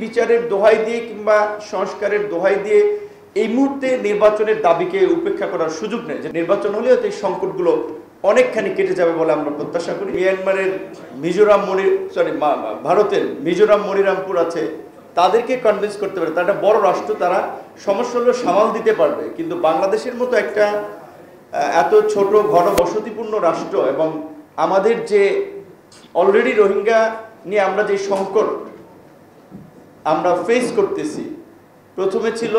বিচারের দোহাই দিয়ে কিংবা সংস্কারের দোহাই দিয়ে এই মুহূর্তে নির্বাচনের দাবিকে উপেক্ষা করার সুযোগ নেই। যে নির্বাচন হলে হয়তো এই সংকটগুলো অনেকখানি কেটে যাবে বলে আমরা প্রত্যাশা করি। মিয়ানমারের ভারতের মিজোরাম মনিরামপুর আছে, তাদেরকে কনভিন্স করতে পারে। তারা একটা বড় রাষ্ট্র, তারা সমস্যাগুলো সামাল দিতে পারবে। কিন্তু বাংলাদেশের মতো একটা এত ছোট ঘনবসতিপূর্ণ রাষ্ট্র এবং আমাদের যে অলরেডি রোহিঙ্গা নিয়ে আমরা যে সংকট আমরা ফেস করতেছি, প্রথমে ছিল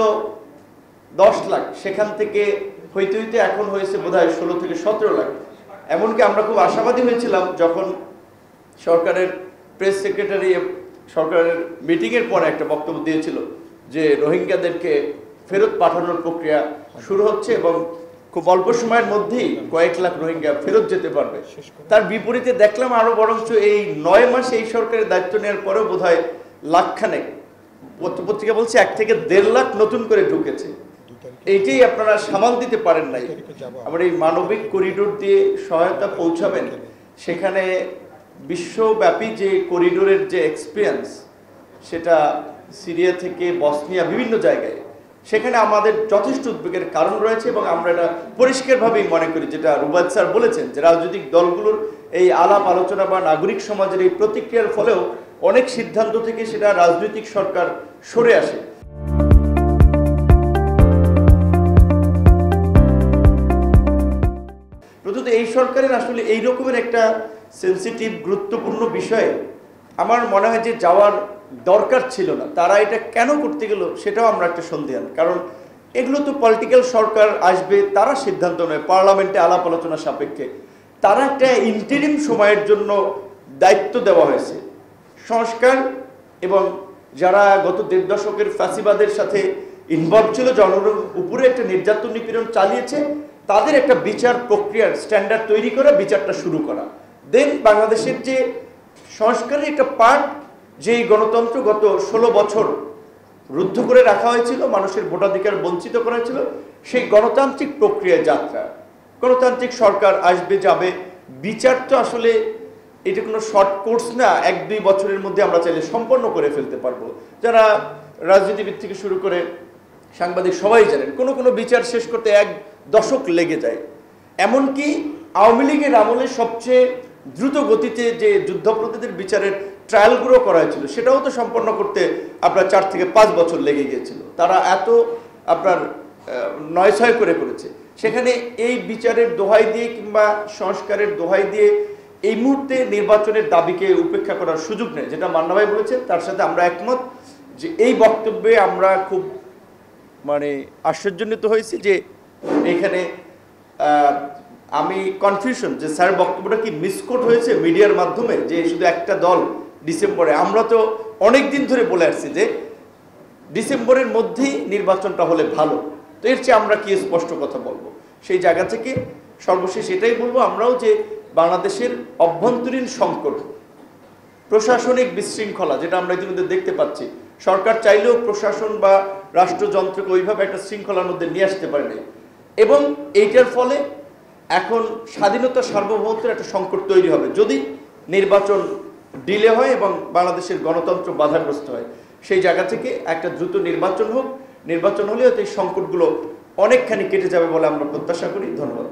10 লাখ, সেখান থেকে হইতে হইতে এখন হয়েছে বোধহয় 16 থেকে 17 লাখ। এমনকি আমরা খুব আশাবাদী হয়েছিলাম যখন সরকারের প্রেস সেক্রেটারি সরকারের মিটিংয়ের পরে একটা বক্তব্য দিয়েছিল যে রোহিঙ্গাদেরকে ফেরত পাঠানোর প্রক্রিয়া শুরু হচ্ছে এবং খুব অল্প সময়ের মধ্যেই কয়েক লাখ রোহিঙ্গা ফেরত যেতে পারবে। তার বিপরীতে দেখলাম আরো বরঞ্চ এই 9 মাসে এই সরকারের দায়িত্ব নেওয়ার পরেও বোধহয় লাখখানেক, পত্রিকা বলছে 1 থেকে 1.5 লাখ নতুন করে ঢুকেছে। এইটাই আপনারা সামাল দিতে পারেন নাই। আমরা এই মানবিক করিডোর দিয়ে সহায়তা পৌঁছাবেন, সেখানে বিশ্বব্যাপী যে করিডোরের যে এক্সপিরিয়েন্স, সেটা সিরিয়া থেকে বসনিয়া বিভিন্ন জায়গায়, সেখানে আমাদের যথেষ্ট উদ্বেগের কারণ রয়েছে এবং আমরা এটা পরিষ্কারভাবেই মনে করি, যেটা রুবাদ স্যার বলেছেন, যে রাজনৈতিক দলগুলোর এই আলাপ আলোচনা বা নাগরিক সমাজের এই প্রতিক্রিয়ার ফলেও অনেক সিদ্ধান্ত থেকে সেটা রাজনৈতিক সরকার সরে আসে। প্রথমত এই সরকারের আসলে এই রকমের একটা সেন্সিটিভ গুরুত্বপূর্ণ বিষয়ে আমার মনে হয় যে যাওয়ার দরকার ছিল না। তারা এটা কেন করতে গেল সেটাও আমরা একটা সন্দেহান, কারণ এগুলো তো পলিটিক্যাল সরকার আসবে, তারা সিদ্ধান্ত নেয় পার্লামেন্টে আলাপ আলোচনা সাপেক্ষে। তারা একটা ইন্টারিম সময়ের জন্য দায়িত্ব দেওয়া হয়েছে। সংস্কার এবং যারা গত 1.5 দশকের ফ্যাসিবাদের সাথে ইনভলভ ছিল, জনগণের উপরে একটা নির্যাতন নিপীড়ন চালিয়েছে, তাদের একটা বিচার প্রক্রিয়ার স্ট্যান্ডার্ড তৈরি করে বিচারটা শুরু করা। দেন বাংলাদেশের যে সংস্কারের একটা পার্ট, যেই গণতন্ত্র গত 16 বছর রুদ্ধ করে রাখা হয়েছিল, মানুষের ভোটাধিকার বঞ্চিত করা হয়েছিল, সেই গণতান্ত্রিক প্রক্রিয়া যাত্রা। গণতান্ত্রিক সরকার আসবে যাবে, বিচার তো আসলে এটা কোনো শর্ট কোর্স না, 1-2 বছরের মধ্যে আমরা চাইলে সম্পন্ন করে ফেলতে পারবো। যারা রাজনীতিবিদ থেকে শুরু করে সাংবাদিক সবাই জানেন, কোনো বিচার শেষ করতে 1 দশক লেগে যায়। এমনকি আওয়ামী লীগের আমলে সবচেয়ে দ্রুত গতিতে যে যুদ্ধাপরাধীদের বিচারের ট্রায়ালগুলো করা হয়েছিল, সেটাও তো সম্পন্ন করতে আপনার 4 থেকে 5 বছর লেগে গিয়েছিল। তারা এত আপনার 9-6 করে করেছে। সেখানে এই বিচারের দোহাই দিয়ে কিংবা সংস্কারের দোহাই দিয়ে এই মুহূর্তে নির্বাচনের দাবিকে উপেক্ষা করার সুযোগ নেই। যেটা মান্না ভাই বলেছেন, তার সাথে আমরা একমত, যে এই বক্তব্যে আমরা খুব আশ্চর্যান্বিত হয়েছি যে এখানে আমি কনফিউশন যে স্যার বক্তব্যটা কি মিসকোট হয়েছে মিডিয়ার মাধ্যমে, যে শুধু একটা দল ডিসেম্বরে। আমরা তো অনেক দিন ধরে বলে আসছি যে ডিসেম্বরের মধ্যেই নির্বাচনটা হলে ভালো, তো এর চেয়ে আমরা কি স্পষ্ট কথা বলবো। সেই জায়গা থেকে সর্বশেষ এটাই বলবো আমরাও, যে বাংলাদেশের অভ্যন্তরীণ সংকট, প্রশাসনিক বিশৃঙ্খলা, যেটা আমরা ইতিমধ্যে দেখতে পাচ্ছি, সরকার চাইলেও প্রশাসন বা রাষ্ট্রযন্ত্রকে ওইভাবে একটা শৃঙ্খলার মধ্যে নিয়ে আসতে পারে নাই, এবং এইটার ফলে এখন স্বাধীনতা সার্বভৌমত্বের একটা সংকট তৈরি হবে যদি নির্বাচন ডিলে হয় এবং বাংলাদেশের গণতন্ত্র বাধাগ্রস্ত হয়। সেই জায়গা থেকে একটা দ্রুত নির্বাচন হোক, নির্বাচন হলে হয়তো এই সংকটগুলো অনেকখানি কেটে যাবে বলে আমরা প্রত্যাশা করি। ধন্যবাদ।